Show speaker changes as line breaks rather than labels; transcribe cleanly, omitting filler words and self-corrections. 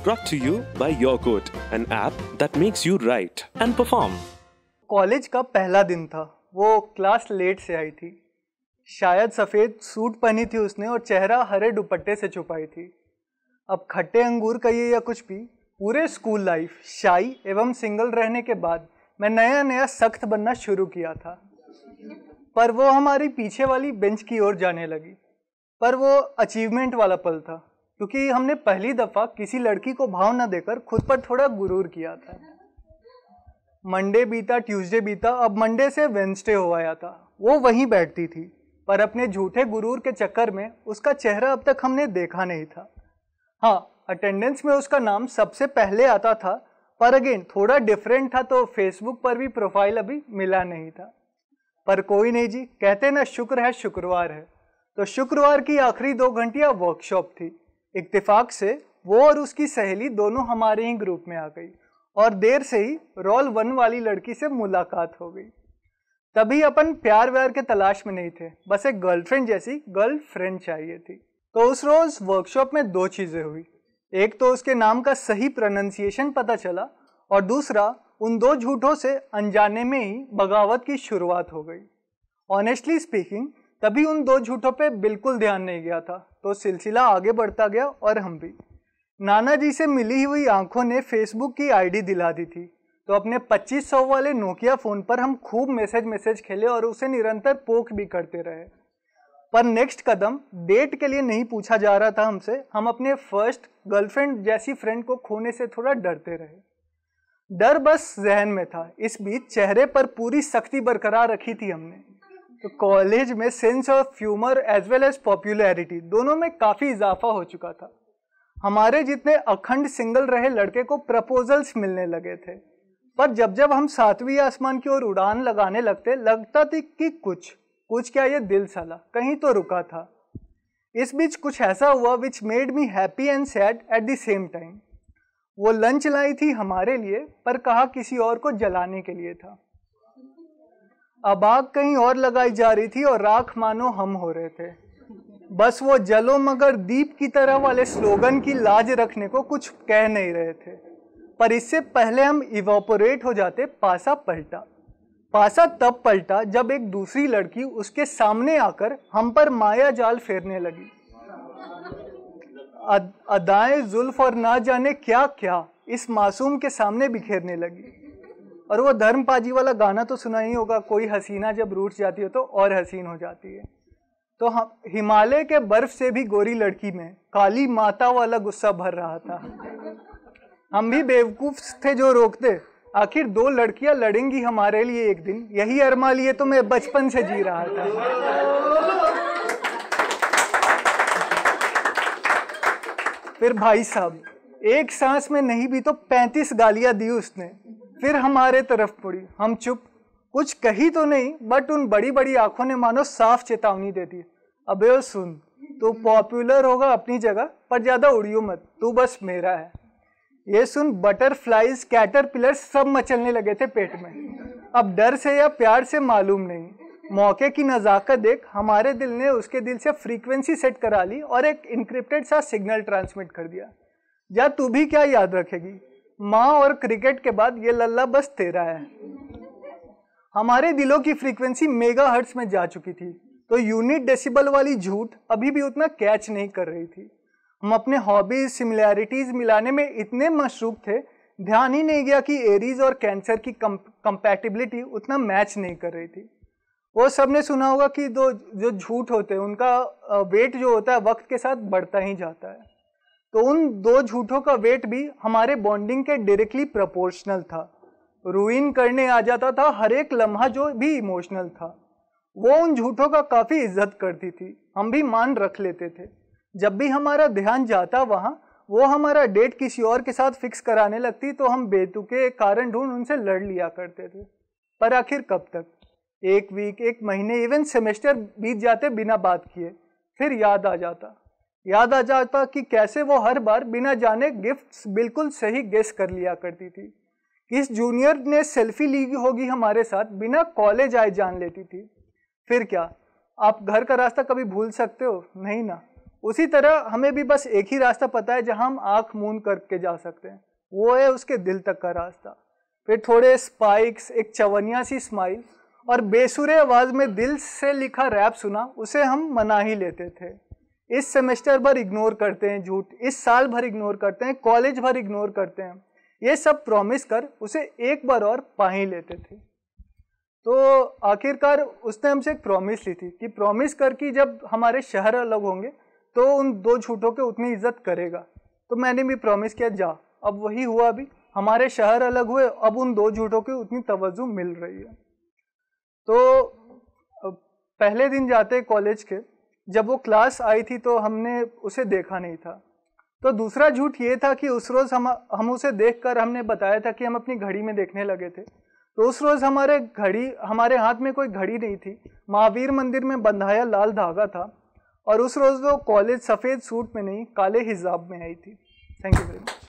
Brought to you by Yogourt, an app that makes you write and perform.
College का पहला दिन था। वो क्लास लेट से आई थी। शायद सफ़ेद सूट पहनी थी उसने और चेहरा हरे दुपट्टे से छुपाई थी। अब खट्टे अंगूर कहिए या कुछ भी, पूरे स्कूल लाइफ शाई एवं सिंगल रहने के बाद मैं नया नया सख्त बनना शुरू किया था। पर वो हमारी पीछे वाली बेंच की ओर जाने लगी। पर वो अचीवमेंट वाला पल था, क्योंकि हमने पहली दफ़ा किसी लड़की को भाव न देकर खुद पर थोड़ा गुरूर किया था। मंडे बीता, ट्यूसडे बीता, अब मंडे से वेंसडे हो आया था। वो वहीं बैठती थी, पर अपने झूठे गुरूर के चक्कर में उसका चेहरा अब तक हमने देखा नहीं था। हाँ, अटेंडेंस में उसका नाम सबसे पहले आता था, पर अगेन थोड़ा डिफरेंट था, तो फेसबुक पर भी प्रोफाइल अभी मिला नहीं था। पर कोई नहीं जी, कहते ना शुक्र है शुक्रवार है। तो शुक्रवार की आखिरी 2 घंटियाँ वर्कशॉप थी। इत्तेफाक से वो और उसकी सहेली दोनों हमारे ही ग्रुप में आ गई और देर से ही रोल 1 वाली लड़की से मुलाकात हो गई। तभी अपन प्यार व्यार के तलाश में नहीं थे, बस एक गर्लफ्रेंड जैसी गर्लफ्रेंड चाहिए थी। तो उस रोज वर्कशॉप में 2 चीज़ें हुई। एक तो उसके नाम का सही प्रोनाउंसिएशन पता चला, और दूसरा उन 2 झूठों से अनजाने में ही बगावत की शुरुआत हो गई। ऑनेस्टली स्पीकिंग, तभी उन 2 झूठों पे बिल्कुल ध्यान नहीं गया था, तो सिलसिला आगे बढ़ता गया और हम भी। नाना जी से मिली हुई आंखों ने फेसबुक की आईडी दिला दी थी, तो अपने 2500 वाले नोकिया फ़ोन पर हम खूब मैसेज खेले और उसे निरंतर पोक भी करते रहे। पर नेक्स्ट कदम डेट के लिए नहीं पूछा जा रहा था हमसे। हम अपने फर्स्ट गर्लफ्रेंड जैसी फ्रेंड को खोने से थोड़ा डरते रहे। डर बस जहन में था, इस बीच चेहरे पर पूरी सख्ती बरकरार रखी थी हमने। तो कॉलेज में sense of humour as well as popularity दोनों में काफ़ी इजाफा हो चुका था। हमारे जितने अखंड सिंगल रहे लड़के को प्रपोजल्स मिलने लगे थे। पर जब जब हम 7वीं आसमान की ओर उड़ान लगाने लगता थी कि कुछ क्या, ये दिल साला कहीं तो रुका था। इस बीच कुछ ऐसा हुआ which made me happy and sad at the same time. वो लंच लाई थी हमारे लिए, पर कहा किसी और को जलाने के लिए था। अब आग कहीं और लगाई जा रही थी और राख मानो हम हो रहे थे। बस वो जलो मगर दीप की तरह वाले स्लोगन की लाज रखने को कुछ कह नहीं रहे थे। पर इससे पहले हम इवोपोरेट हो जाते, पासा तब पलटा जब एक दूसरी लड़की उसके सामने आकर हम पर माया जाल फेरने लगी। अदाएं जुल्फ और ना जाने क्या क्या इस मासूम के सामने बिखेरने लगी। और वो धर्मपाजी वाला गाना तो सुना ही होगा, कोई हसीना जब रूठ जाती है तो और हसीन हो जाती है। तो हम हिमालय के बर्फ से भी गोरी लड़की में काली माता वाला गुस्सा भर रहा था। हम भी बेवकूफ थे जो रोकते। आखिर 2 लड़कियां लड़ेंगी हमारे लिए एक दिन, यही अरमा लिए तो मैं बचपन से जी रहा था। फिर भाई साहब, एक सांस में नहीं भी तो 35 गालियां दी उसने। फिर हमारे तरफ मुड़ी, हम चुप, कुछ कही तो नहीं, बट उन बड़ी बड़ी आंखों ने मानो साफ चेतावनी दे दी। अबे ओ सुन, तू पॉपुलर होगा अपनी जगह, पर ज्यादा उड़ियो मत, तू बस मेरा है। ये सुन, बटरफ्लाइज कैटरपिलर सब मचलने लगे थे पेट में। अब डर से या प्यार से मालूम नहीं, मौके की नज़ाकत देख हमारे दिल ने उसके दिल से फ्रीक्वेंसी सेट करा ली और एक इनक्रिप्टेड सा सिग्नल ट्रांसमिट कर दिया। या तू भी क्या याद रखेगी, माँ और क्रिकेट के बाद ये लल्ला बस तेरा है। हमारे दिलों की फ्रीक्वेंसी मेगाहर्ट्ज में जा चुकी थी, तो यूनिट डेसिबल वाली झूठ अभी भी उतना कैच नहीं कर रही थी। हम अपने हॉबीज सिमिलैरिटीज मिलाने में इतने मशरूफ थे, ध्यान ही नहीं गया कि एरीज और कैंसर की कंपैटिबिलिटी उतना मैच नहीं कर रही थी। वो सबने सुना होगा कि जो झूठ होते हैं उनका वेट जो होता है वक्त के साथ बढ़ता ही जाता है। तो उन 2 झूठों का वेट भी हमारे बॉन्डिंग के डायरेक्टली प्रोपोर्शनल था। रूइन करने आ जाता था हर एक लम्हा जो भी इमोशनल था। वो उन झूठों का काफ़ी इज्जत करती थी, हम भी मान रख लेते थे। जब भी हमारा ध्यान जाता वहाँ, वो हमारा डेट किसी और के साथ फिक्स कराने लगती, तो हम बेतुके कारण ढूंढ उनसे लड़ लिया करते थे। पर आखिर कब तक? 1 वीक, 1 महीने, इवन सेमेस्टर बीत जाते बिना बात किए। फिर याद आ जाता कि कैसे वो हर बार बिना जाने गिफ्ट्स बिल्कुल सही गेस कर लिया करती थी। किस जूनियर ने सेल्फी ली होगी हमारे साथ, बिना कॉलेज आए जान लेती थी। फिर क्या, आप घर का रास्ता कभी भूल सकते हो? नहीं ना। उसी तरह हमें भी बस एक ही रास्ता पता है जहां हम आंख मूंद करके जा सकते हैं, वो है उसके दिल तक का रास्ता। फिर थोड़े स्पाइक्स, एक चवनिया सी स्माइल और बेसुरे आवाज में दिल से लिखा रैप सुना, उसे हम मना ही लेते थे। इस सेमेस्टर भर इग्नोर करते हैं झूठ, इस साल भर इग्नोर करते हैं, कॉलेज भर इग्नोर करते हैं, ये सब प्रॉमिस कर उसे एक बार और पा ही लेते थे। तो आखिरकार उसने हमसे एक प्रॉमिस ली थी कि प्रॉमिस कर कि जब हमारे शहर अलग होंगे तो उन 2 झूठों के उतनी इज्जत करेगा। तो मैंने भी प्रॉमिस किया, जा। अब वही हुआ, अभी हमारे शहर अलग हुए, अब उन 2 झूठों की उतनी तवज्जो मिल रही है। तो पहले दिन जाते कॉलेज के, जब वो क्लास आई थी तो हमने उसे देखा नहीं था। तो दूसरा झूठ ये था कि उस रोज़ हम उसे देखकर हमने बताया था कि हम अपनी घड़ी में देखने लगे थे। तो उस रोज़ हमारे हाथ में कोई घड़ी नहीं थी, महावीर मंदिर में बंधाया लाल धागा था। और उस रोज़ वो कॉलेज सफ़ेद सूट में नहीं, काले हिजाब में आई थी। Thank you very much.